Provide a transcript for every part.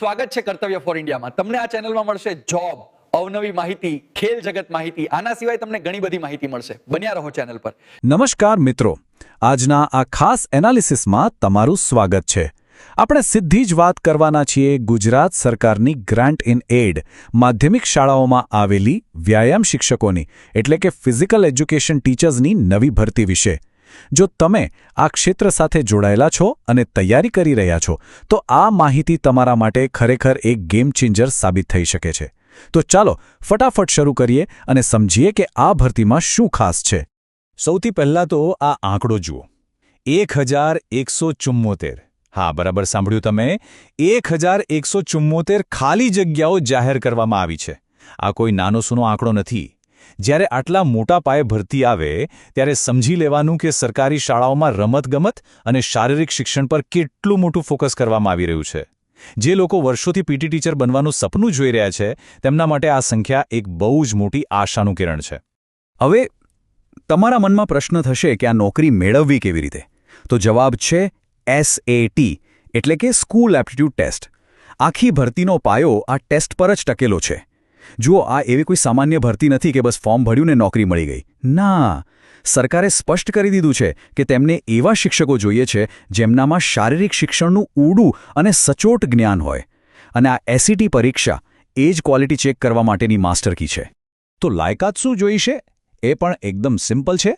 સ્વાગત છે કર્તવ્ય ફોર ઇન્ડિયામાં. તમને આ ચેનલમાં મળશે જોબ, અવનવી માહિતી, ખેલ જગત માહિતી, આના સિવાય તમને ઘણી બધી માહિતી મળશે. બન્યા રહો ચેનલ પર. નમસ્કાર મિત્રો, આજના આ ખાસ એનાલિસિસમાં તમારું સ્વાગત છે. આપણે સીધી જ વાત કરવાના છીએ ગુજરાત સરકારની ગ્રાન્ટ ઇન એડ માધ્યમિક શાળાઓમાં આવેલી વ્યાયામ શિક્ષકોની એટલે કે ફિઝિકલ એજ્યુકેશન ટીચર્સની નવી ભરતી વિશે. જો તમે આ ક્ષેત્ર સાથે જોડાયેલા છો અને તૈયારી કરી રહ્યા છો તો આ માહિતી તમારા માટે ખરેખર એક ગેમ ચેન્જર સાબિત થઈ શકે છે. તો ચાલો ફટાફટ શરૂ કરીએ અને સમજીએ કે આ ભરતીમાં શું ખાસ છે. સૌથી પહેલાં તો આ આંકડો જુઓ, 1174. હા, બરાબર સાંભળ્યું તમે, 1174 ખાલી જગ્યાઓ જાહેર કરવામાં આવી છે. આ કોઈ નાનો સૂનો આંકડો નથી. જ્યારે આટલા મોટા પાયે ભરતી આવે ત્યારે સમજી લેવાનું કે સરકારી શાળાઓમાં રમતગમત અને શારીરિક શિક્ષણ પર કેટલું મોટું ફોકસ કરવામાં આવી રહ્યું છે. જે લોકો વર્ષોથી પીટી ટીચર બનવાનું સપનું જોઈ રહ્યા છે તેમના માટે આ સંખ્યા એક બહુ જ મોટી આશાનું કિરણ છે. હવે તમારા મનમાં પ્રશ્ન થશે કે આ નોકરી મેળવવી કેવી રીતે? તો જવાબ છે SAT એટલે કે સ્કૂલ એપ્ટિટ્યૂડ ટેસ્ટ. આખી ભરતીનો પાયો આ ટેસ્ટ પર જ ટકેલો છે. જુઓ, આ એવી કોઈ સામાન્ય ભરતી નથી કે બસ ફોર્મ ભર્યું ને નોકરી મળી ગઈ. ના, સરકારે સ્પષ્ટ કરી દીધું છે કે તેમને એવા શિક્ષકો જોઈએ છે જેમનામાં શારીરિક શિક્ષણનું ઊંડું અને સચોટ જ્ઞાન હોય. અને આ SAT પરીક્ષા એ જ ક્વોલિટી ચેક કરવા માટેની માસ્ટર કી છે. તો લાયકાત શું જોઈશે? એ પણ એકદમ સિમ્પલ છે.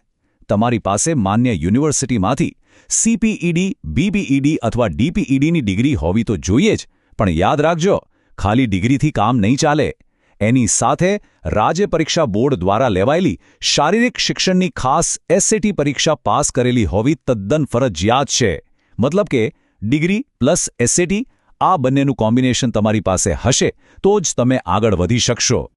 તમારી પાસે માન્ય યુનિવર્સિટીમાંથી CPED, BPED અથવા DPEDની ડિગ્રી હોવી તો જોઈએ જ. પણ યાદ રાખજો, ખાલી ડિગ્રીથી કામ નહીં ચાલે. એની સાથે રાજ્ય પરીક્ષા બોર્ડ દ્વારા લેવાયેલી શારીરિક શિક્ષણની ખાસ SAT પરીક્ષા પાસ કરેલી હોવી તદ્દન ફરજિયાત છે. મતલબ કે ડિગ્રી પ્લસ SAT આ બંનેનું કોમ્બિનેશન તમારી પાસે હશે તો જ તમે આગળ વધી શકશો.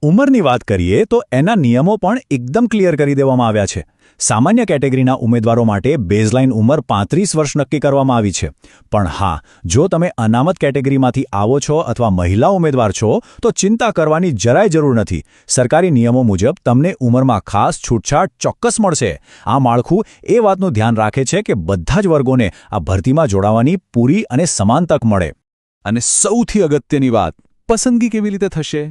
ઉંમરની વાત કરીએ તો એના નિયમો પણ એકદમ ક્લિયર કરી દેવામાં આવ્યા છે. સામાન્ય કેટેગરીના ઉમેદવારો માટે બેઝલાઇન ઉંમર 35 વર્ષ નક્કી કરવામાં આવી છે. પણ હા, જો તમે અનામત કેટેગરીમાંથી આવો છો અથવા મહિલા ઉમેદવાર છો તો ચિંતા કરવાની જરાય જરૂર નથી. સરકારી નિયમો મુજબ તમને ઉંમરમાં ખાસ છૂટછાટ ચોક્કસ મળશે. આ માળખું એ વાતનું ધ્યાન રાખે છે કે બધા જ વર્ગોને આ ભરતીમાં જોડાવાની પૂરી અને સમાન તક મળે. અને સૌથી અગત્યની વાત, પસંદગી કેવી રીતે થશે?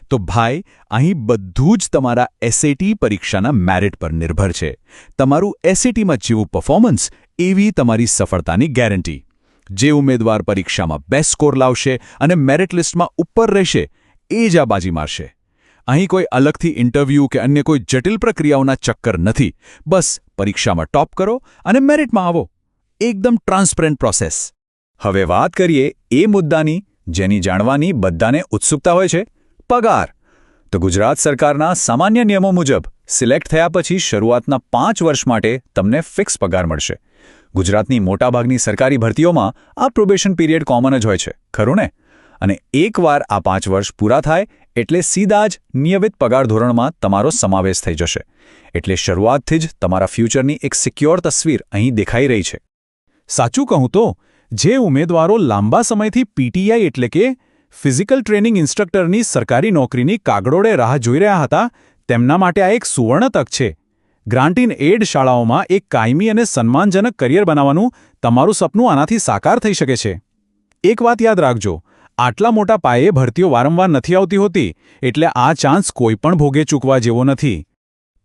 તો ભાઈ, અહીં બધું જ તમારા SAT પરીક્ષાના મેરિટ પર નિર્ભર છે. તમારું SATમાં જેવું પરફોર્મન્સ એવી તમારી સફળતાની ગેરંટી. જે ઉમેદવાર પરીક્ષામાં બેસ્ટ સ્કોર લાવશે અને મેરિટ લિસ્ટમાં ઉપર રહેશે એ જ આ બાજી મારશે. અહીં કોઈ અલગથી ઇન્ટરવ્યૂ કે અન્ય કોઈ જટિલ પ્રક્રિયાઓના ચક્કર નથી. બસ પરીક્ષામાં ટોપ કરો અને મેરિટમાં આવો. એકદમ ટ્રાન્સપરન્ટ પ્રોસેસ. હવે વાત કરીએ એ મુદ્દાની જેની જાણવાની બધાને ઉત્સુકતા હોય છે, પગાર. તો ગુજરાત સરકારના સામાન્ય નિયમો મુજબ સિલેક્ટ થયા પછી શરૂઆતના 5 વર્ષ માટે તમને ફિક્સ પગાર મળશે. ગુજરાતની મોટાભાગની સરકારી ભરતીઓમાં આ પ્રોબેશન પીરિયડ કોમન જ હોય છે, ખરું ને? અને એકવાર આ 5 વર્ષ પૂરા થાય એટલે સીધા જ નિયમિત પગાર ધોરણમાં તમારો સમાવેશ થઈ જશે. એટલે શરૂઆતથી જ તમારા ફ્યુચરની એક સિક્યોર તસવીર અહીં દેખાઈ રહી છે. સાચું કહું તો જે ઉમેદવારો લાંબા સમયથી PTI એટલે કે ફિઝિકલ ટ્રેનિંગ ઇન્સ્ટ્રક્ટરની સરકારી નોકરીની કાગડોળે રાહ જોઈ રહ્યા હતા તેમના માટે આ એક સુવર્ણ તક છે. ગ્રાન્ટ ઇન એડ શાળાઓમાં એક કાયમી અને સન્માનજનક કરિયર બનાવવાનું તમારું સપનું આનાથી સાકાર થઈ શકે છે. એક વાત યાદ રાખજો, આટલા મોટા પાયે ભરતીઓ વારંવાર નથી આવતી હોતી, એટલે આ ચાન્સ કોઈ પણ ભોગે ચૂકવા જેવો નથી.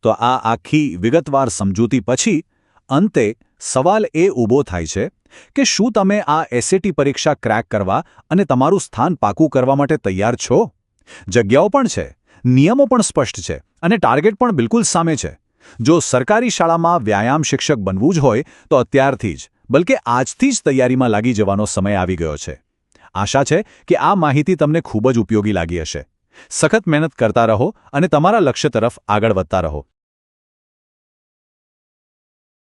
તો આ આખી વિગતવાર સમજૂતી પછી અંતે સવાલ એ ઊભો થાય છે કે શું તમે આ SAT પરીક્ષા ક્રેક કરવા અને તમારું સ્થાન પાકું કરવા માટે તૈયાર છો? જગ્યાઓ પણ છે, નિયમો પણ સ્પષ્ટ છે અને ટાર્ગેટ પણ બિલકુલ સામે છે. જો સરકારી શાળામાં વ્યાયામ શિક્ષક બનવું જ હોય તો અત્યારથી જ, બલકે આજથી જ તૈયારીમાં લાગી જવાનો સમય આવી ગયો છે. આશા છે કે આ માહિતી તમને ખૂબ જ ઉપયોગી લાગી હશે. સખત મહેનત કરતા રહો અને તમારા લક્ષ્ય તરફ આગળ વધતા રહો.